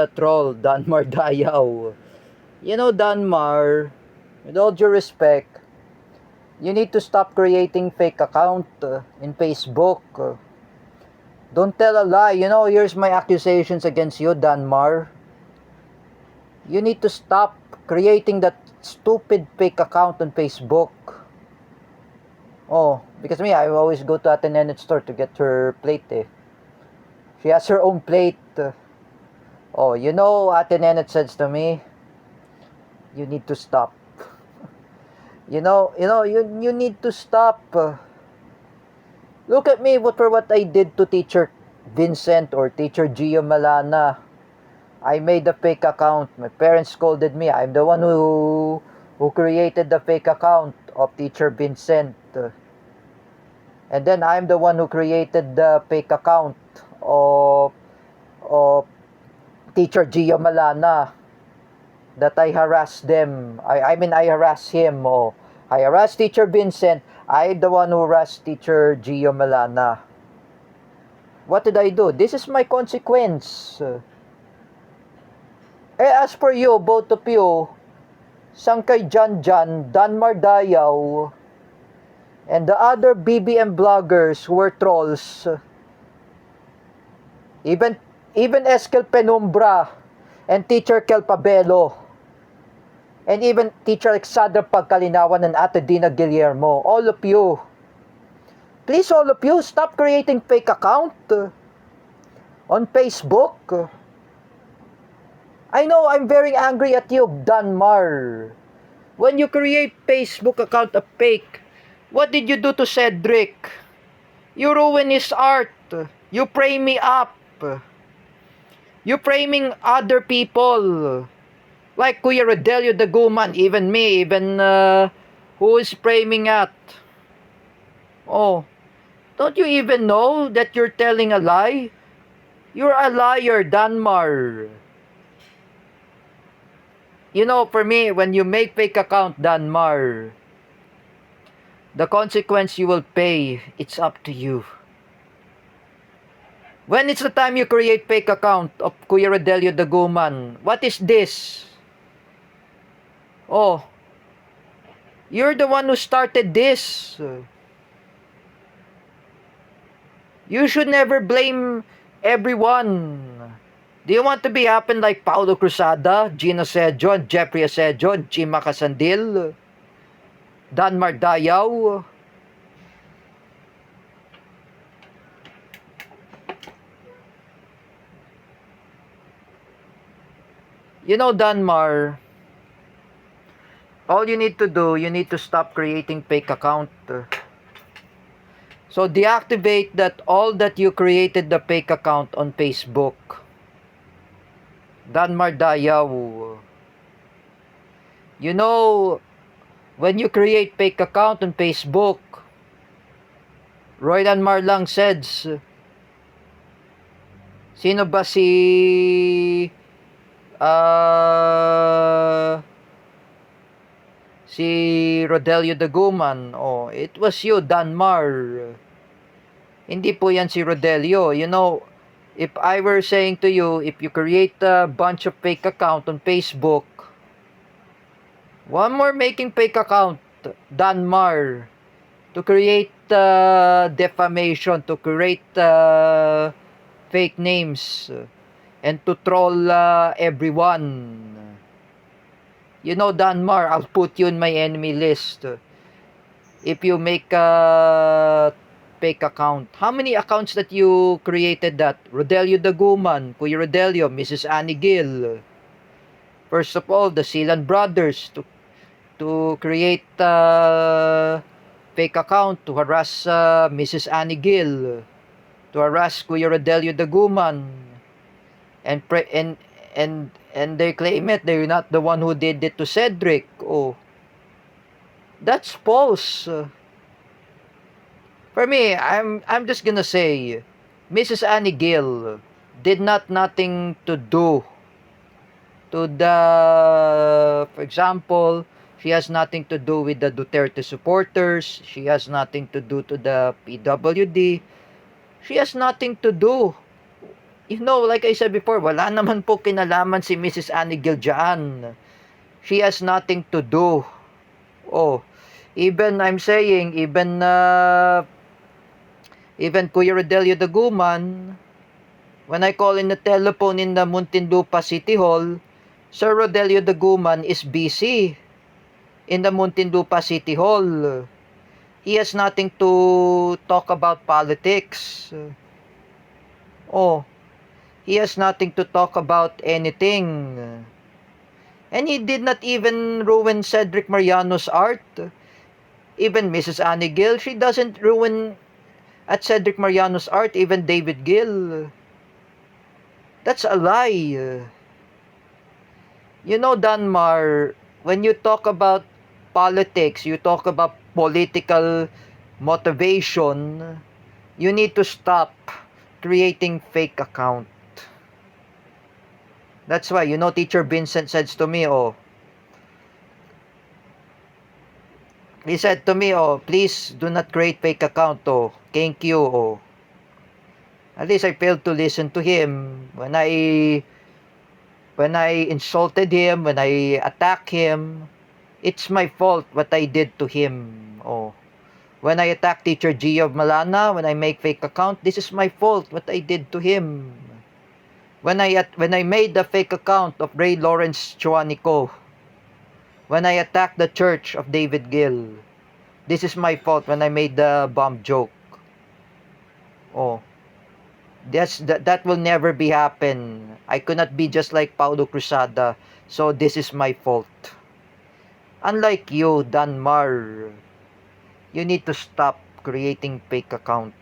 troll, Danmar Dayaw. You know, Danmar, with all due respect, you need to stop creating fake account in Facebook. Don't tell a lie. You know, here's my accusations against you, Danmar. You need to stop creating that stupid fake account on Facebook. Oh, because me, I always go to Ate Nenet's store to get her plate eh. She has her own plate. Oh, you know, Ate Nenet says to me, you need to stop. You need to stop. Look at me for what I did to Teacher Vincent or Teacher Gio Malana. I made a fake account. My parents scolded me. I'm the one who created the fake account of Teacher Vincent. And then I'm the one who created the fake account of Teacher Gio Malana, that I harassed them. I harassed him. Oh, I harassed Teacher Vincent. I'm the one who harassed Teacher Gio Malana. What did I do? This is my consequence. As for you, both of you, Sangkay Janjan, Danmar Dayaw, and the other BBM bloggers who were trolls, even Eskel Penumbra and Teacher Kelpabelo, and even Teacher Alexandra Pagkalinawan and Ate Dina Guillermo, all of you, please, all of you, stop creating fake account on Facebook. I know I'm very angry at you, Danmar. When you create Facebook account of fake, what did you do to Cedric? You ruin his art. You frame me up. You framing other people. Like Kuya Rodelio Daguman, even me, even who is framing at. Oh, don't you even know that you're telling a lie? You're a liar, Danmar. You know, for me, when you make fake account, Danmar, the consequence you will pay, it's up to you. When it's the time you create fake account of Kuya Rodelio Daguman, what is this? Oh, you're the one who started this. You should never blame everyone. Do you want to be happen like Paulo Cruzada, Gino Sejon, Jeffrey Sejon, Chima Casandil, Danmar Dayaw? You know, Danmar, all you need to do, you need to stop creating fake account. So deactivate that all that you created the fake account on Facebook. Danmar Dayaw. You know, when you create fake account on Facebook, Roy Danmar lang says, sino ba si Rodelio Daguman? Oh, it was you, Danmar. Hindi po yan si Rodelio. You know, if I were saying to you, if you create a bunch of fake account on Facebook, one more making fake account, Danmar, to create defamation, to create fake names, and to troll everyone. You know, Danmar, I'll put you in my enemy list. If you make a fake account. How many accounts that you created that? Rodelio Daguman, Kuya Rodelio, Mrs. Annie Gill. First of all, the Silan brothers to create fake account to harass Mrs. Annie Gill, to harass Kuya Rodelio Daguman, and they claim it they're not the one who did it to Cedric. Oh, that's false. For me, I'm just gonna say, Mrs. Annie Gill did nothing to do to the, for example, she has nothing to do with the Duterte supporters. She has nothing to do to the PWD. She has nothing to do. You know, like I said before, wala naman po kinalaman si Mrs. Anigil dyan. She has nothing to do. Oh, even I'm saying, even Kuya Rodelio Daguman, when I call in the telephone in the Muntinlupa City Hall, Sir Rodelio Daguman is busy in the Muntinlupa City Hall. He has nothing to talk about politics. Oh, he has nothing to talk about anything. And he did not even ruin Cedric Mariano's art. Even Mrs. Annie Gill, she doesn't ruin at Cedric Mariano's art, even David Gill. That's a lie. You know, Danmar, when you talk about politics, you talk about political motivation, you need to stop creating fake account. That's why, you know, Teacher Vincent says to me, oh, he said to me, oh, please do not create fake account, oh, thank you, oh. At least I failed to listen to him when I insulted him, when I attacked him. It's my fault what I did to him. Oh, when I attack Teacher Gio Malana, when I make fake account, this is my fault what I did to him. When I made the fake account of Ray Lawrence Chuanico, when I attacked the church of David Gill, this is my fault when I made the bomb joke. Oh, that will never be happen. I could not be just like Paulo Cruzada, so this is my fault. Unlike you, Danmar, you need to stop creating fake account.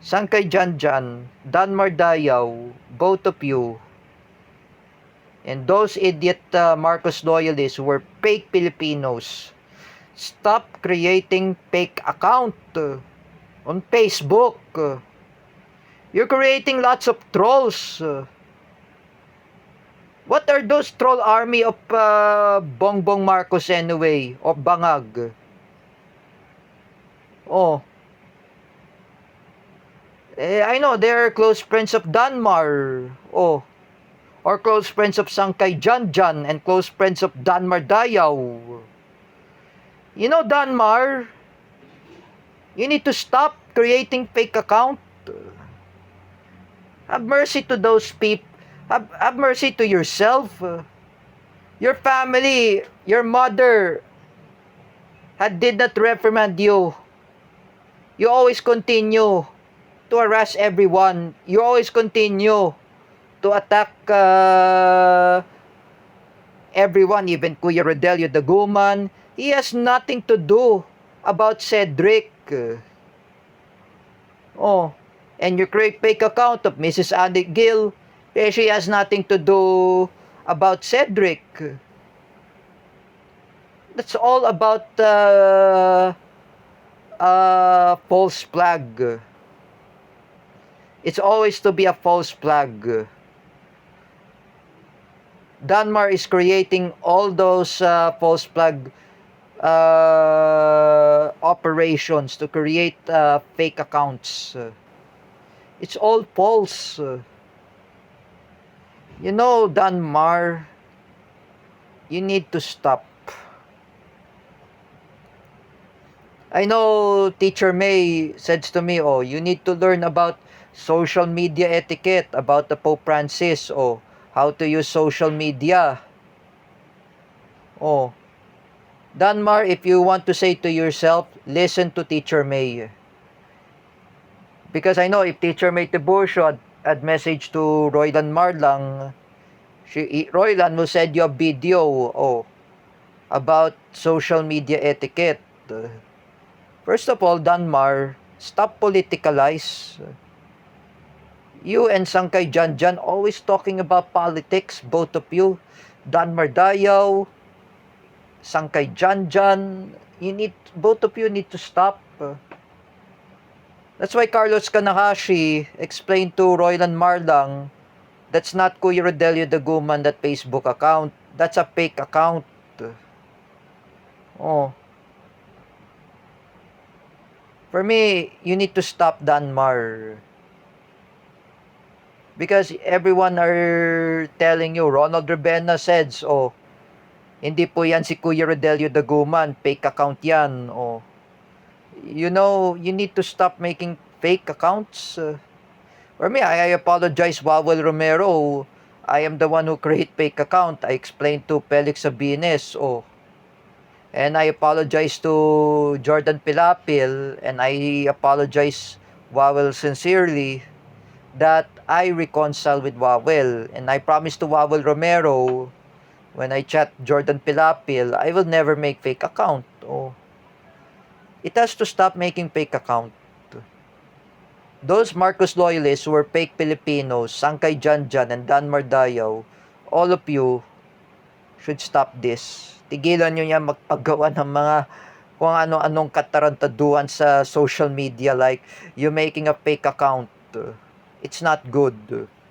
Sangkay Janjan, Danmar Dayaw, both of you, and those idiot Marcos loyalists who were fake Filipinos, stop creating fake account on Facebook. You're creating lots of trolls. What are those troll army of Bongbong Marcos anyway? Or Bangag? Oh. I know, they're close friends of Danmar. Oh. Or close friends of Sangkay Janjan and close friends of Danmar Dayaw. You know, Danmar, you need to stop creating fake account. Have mercy to those people. Have mercy to yourself. Your family, your mother did not reprimand you. You always continue to harass everyone. You always continue to attack everyone, even Kuya Rodelio Daguman. He has nothing to do about Cedric. Oh, and you create fake account of Mrs. Annie Gill. She has nothing to do about Cedric. That's all about false flag. It's always to be a false flag. Danmar is creating all those false flag operations to create fake accounts. It's all false. You know, Danmar, you need to stop. I know Teacher May says to me, oh, you need to learn about social media etiquette, about the Pope Francis, oh, how to use social media. Oh, Danmar, if you want to say to yourself, listen to Teacher May. Because I know if Teacher May Tiburcio had message to Roylan Marlang, Roylan will send you a video, oh, about social media etiquette. First of all, Danmar, stop politicalize. You and Sangkay Janjan always talking about politics, both of you. Danmar Dayaw, Sangkay Janjan, both of you need to stop. That's why Carlos Kanakashi explained to Roylan Marlang, that's not Kuya Rodelio Daguman, that Facebook account. That's a fake account. Oh. For me, you need to stop Danmar. Because everyone are telling you, Ronald Rebena says, oh, hindi po yan si Kuya Rodelio Daguman, fake account yan. Oh, you know, you need to stop making fake accounts. For me, I apologize, Wawel Romero. I am the one who create fake account. I explained to Felix Sabines. Oh, and I apologize to Jordan Pilapil. And I apologize, Wawel, sincerely that I reconcile with Wawel. And I promise to Wawel Romero, when I chat Jordan Pilapil, I will never make fake account. Oh, it has to stop making fake account. Those Marcos loyalists who were fake Filipinos, Sangkay Janjan and Dan Mardayaw, all of you should stop this. Tigilan nyo yan magpagawa ng mga kung ano-anong katarantaduhan sa social media like you making a fake account. It's not good.